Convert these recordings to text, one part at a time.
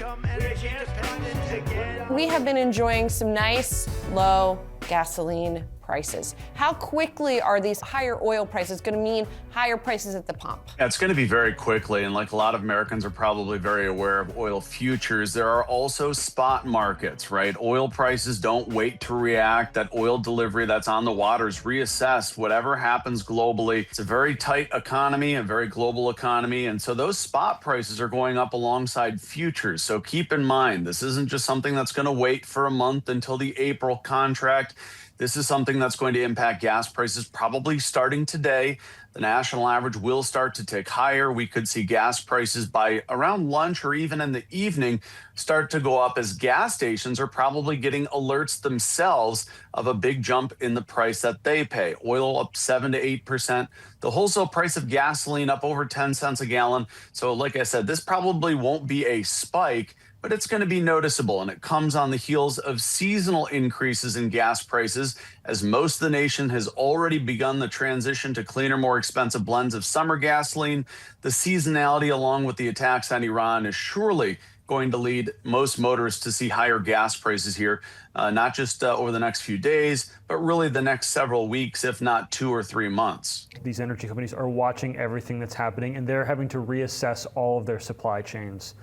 become energy dependent again. We have been enjoying some nice, low gasoline prices. How quickly are these higher oil prices going to mean higher prices at the pump? Yeah, it's going to be very quickly, and like a lot of Americans are probably very aware of oil futures, there are also spot markets, right? Oil prices don't wait to react. That oil delivery that's on the water is reassessed, whatever happens globally. It's a very tight economy, a very global economy, and so those spot prices are going up alongside futures. So keep in mind, this isn't just something that's going to wait for a month until the April contract. This is something that's going to impact gas prices probably starting today. The national average will start to tick higher. We could see gas prices by around lunch or even in the evening start to go up as gas stations are probably getting alerts themselves of a big jump in the price that they pay. Oil up 7 to 8%. The wholesale price of gasoline up over 10 cents a gallon. So like I said, this probably won't be a spike, but it's going to be noticeable, and it comes on the heels of seasonal increases in gas prices, as most of the nation has already begun the transition to cleaner, more expensive blends of summer gasoline. The seasonality, along with the attacks on Iran, is surely going to lead most motorists to see higher gas prices here, not just over the next few days, but really the next several weeks, if not 2 or 3 months. These energy companies are watching everything that's happening, and they're having to reassess all of their supply chains.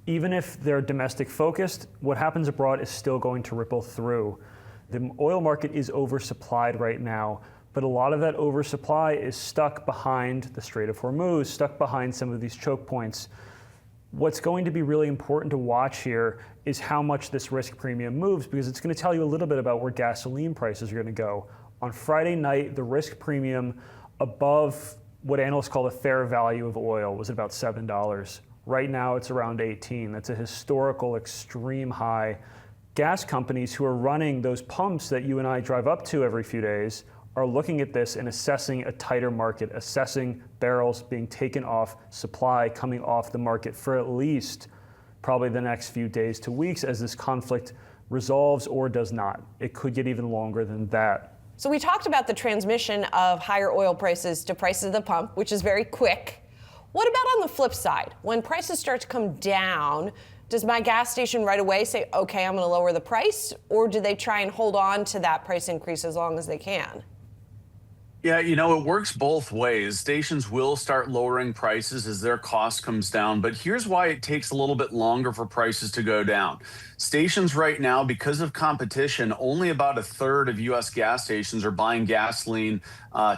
Even if they're domestic focused, what happens abroad is still going to ripple through. The oil market is oversupplied right now, but a lot of that oversupply is stuck behind the Strait of Hormuz, stuck behind some of these choke points. What's going to be really important to watch here is how much this risk premium moves, because it's going to tell you a little bit about where gasoline prices are going to go. On Friday night, the risk premium above what analysts call the fair value of oil was about $7. Right now, it's around 18. That's a historical extreme high. Gas companies who are running those pumps that you and I drive up to every few days are looking at this and assessing a tighter market, assessing barrels being taken off supply, coming off the market for at least probably the next few days to weeks as this conflict resolves or does not. It could get even longer than that. So we talked about the transmission of higher oil prices to prices at the pump, which is very quick. What about on the flip side? When prices start to come down, does my gas station right away say, okay, I'm going to lower the price? Or do they try and hold on to that price increase as long as they can? Yeah, you know, it works both ways. Stations will start lowering prices as their cost comes down, but here's why it takes a little bit longer for prices to go down. Stations right now, because of competition, only about a third of U.S. gas stations are buying gasoline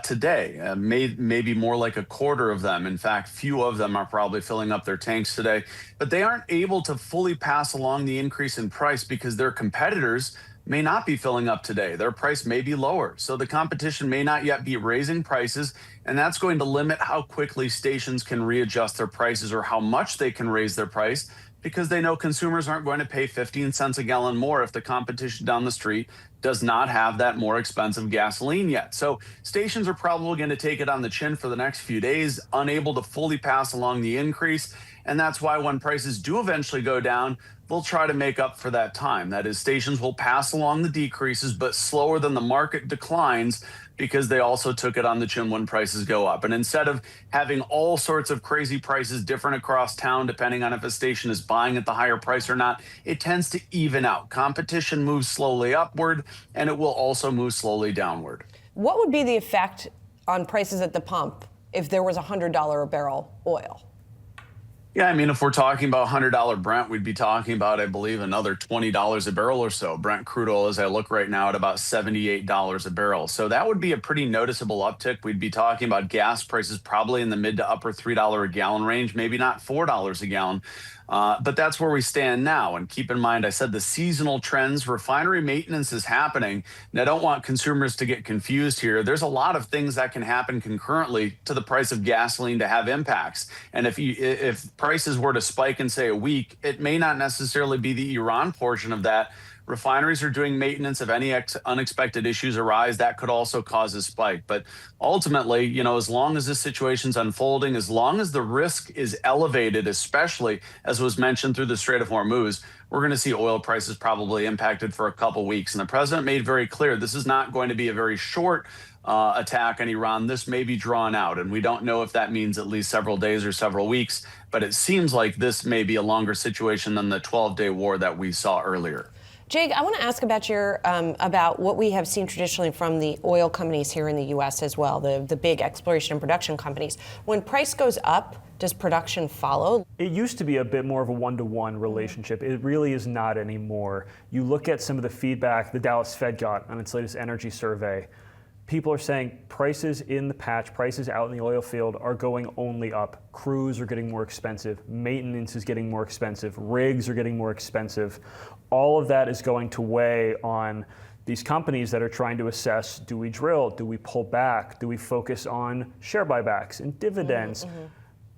today, maybe more like a quarter of them. In fact, few of them are probably filling up their tanks today, but they aren't able to fully pass along the increase in price because their competitors may not be filling up today. Their price may be lower. So the competition may not yet be raising prices, and that's going to limit how quickly stations can readjust their prices or how much they can raise their price, because they know consumers aren't going to pay 15 cents a gallon more if the competition down the street does not have that more expensive gasoline yet. So stations are probably going to take it on the chin for the next few days, unable to fully pass along the increase. And that's why when prices do eventually go down, they'll try to make up for that time. That is, stations will pass along the decreases, but slower than the market declines, because they also took it on the chin when prices go up. And instead of having all sorts of crazy prices different across town, depending on if a station is buying at the higher price or not, it tends to even out. Competition moves slowly upward, and it will also move slowly downward. What would be the effect on prices at the pump if there was $100 a barrel oil? Yeah, I mean, if we're talking about $100 Brent, we'd be talking about, I believe, another $20 a barrel or so. Brent crude oil, as I look right now, at about $78 a barrel. So that would be a pretty noticeable uptick. We'd be talking about gas prices probably in the mid to upper $3 a gallon range, maybe not $4 a gallon. But that's where we stand now. And keep in mind, I said the seasonal trends, refinery maintenance is happening. And I don't want consumers to get confused here. There's a lot of things that can happen concurrently to the price of gasoline to have impacts. And if prices were to spike in, say, a week, it may not necessarily be the Iran portion of that Refineries are doing maintenance. If any unexpected issues arise, that could also cause a spike. But ultimately, as long as this situation's unfolding, as long as the risk is elevated, especially as was mentioned through the Strait of Hormuz, we're going to see oil prices probably impacted for a couple weeks. And the president made very clear this is not going to be a very short attack on Iran. This may be drawn out, and we don't know if that means at least several days or several weeks, but it seems like this may be a longer situation than the 12-day war that we saw earlier. Jake, I want to ask about about what we have seen traditionally from the oil companies here in the U.S. as well, the big exploration and production companies. When price goes up, does production follow? It used to be a bit more of a one-to-one relationship. It really is not anymore. You look at some of the feedback the Dallas Fed got on its latest energy survey. People are saying prices in the patch, prices out in the oil field are going only up. Crews are getting more expensive. Maintenance is getting more expensive. Rigs are getting more expensive. All of that is going to weigh on these companies that are trying to assess, do we drill? Do we pull back? Do we focus on share buybacks and dividends?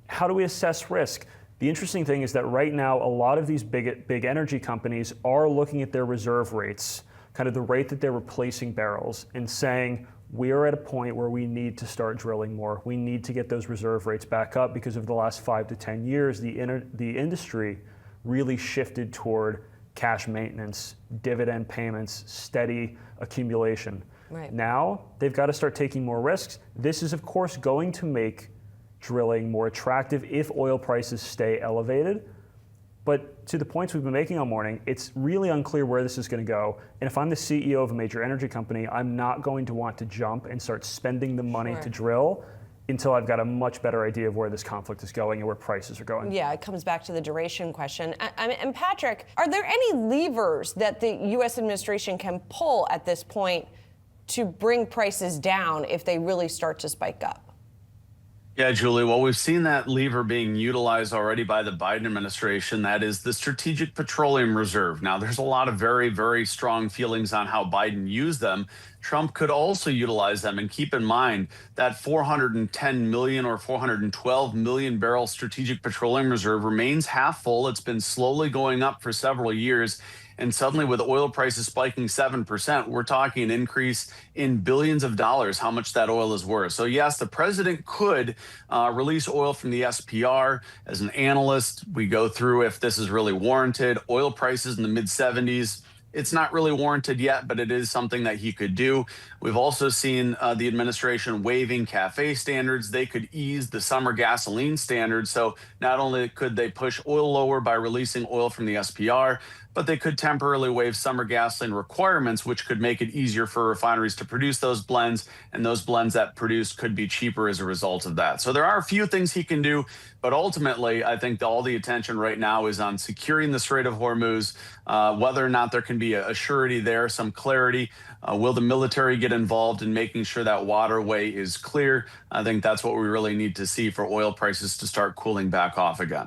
How do we assess risk? The interesting thing is that right now, a lot of these big energy companies are looking at their reserve rates, kind of the rate that they're replacing barrels, and saying, we are at a point where we need to start drilling more. We need to get those reserve rates back up because of the last 5 to 10 years, the industry really shifted toward cash maintenance, dividend payments, steady accumulation. Right. Now, they've got to start taking more risks. This is, of course, going to make drilling more attractive if oil prices stay elevated. But to the points we've been making all morning, it's really unclear where this is going to go. And if I'm the CEO of a major energy company, I'm not going to want to jump and start spending the money to drill until I've got a much better idea of where this conflict is going and where prices are going. Yeah, it comes back to the duration question. And Patrick, are there any levers that the U.S. administration can pull at this point to bring prices down if they really start to spike up? Yeah, Julie. Well, we've seen that lever being utilized already by the Biden administration. That is the Strategic Petroleum Reserve. Now, there's a lot of very, very strong feelings on how Biden used them. Trump could also utilize them. And keep in mind that 410 million or 412 million barrel Strategic Petroleum Reserve remains half full. It's been slowly going up for several years. And suddenly, with oil prices spiking 7%, we're talking an increase in billions of dollars, how much that oil is worth. So yes, the president could release oil from the SPR. As an analyst, we go through if this is really warranted. Oil prices in the mid-70s. It's not really warranted yet, but it is something that he could do. We've also seen the administration waiving CAFE standards. They could ease the summer gasoline standards. So not only could they push oil lower by releasing oil from the SPR, but they could temporarily waive summer gasoline requirements, which could make it easier for refineries to produce those blends, and those blends that produce could be cheaper as a result of that. So there are a few things he can do, but ultimately, I think all the attention right now is on securing the Strait of Hormuz, whether or not there can be a surety there, some clarity. Will the military get involved in making sure that waterway is clear? I think that's what we really need to see for oil prices to start cooling back off again.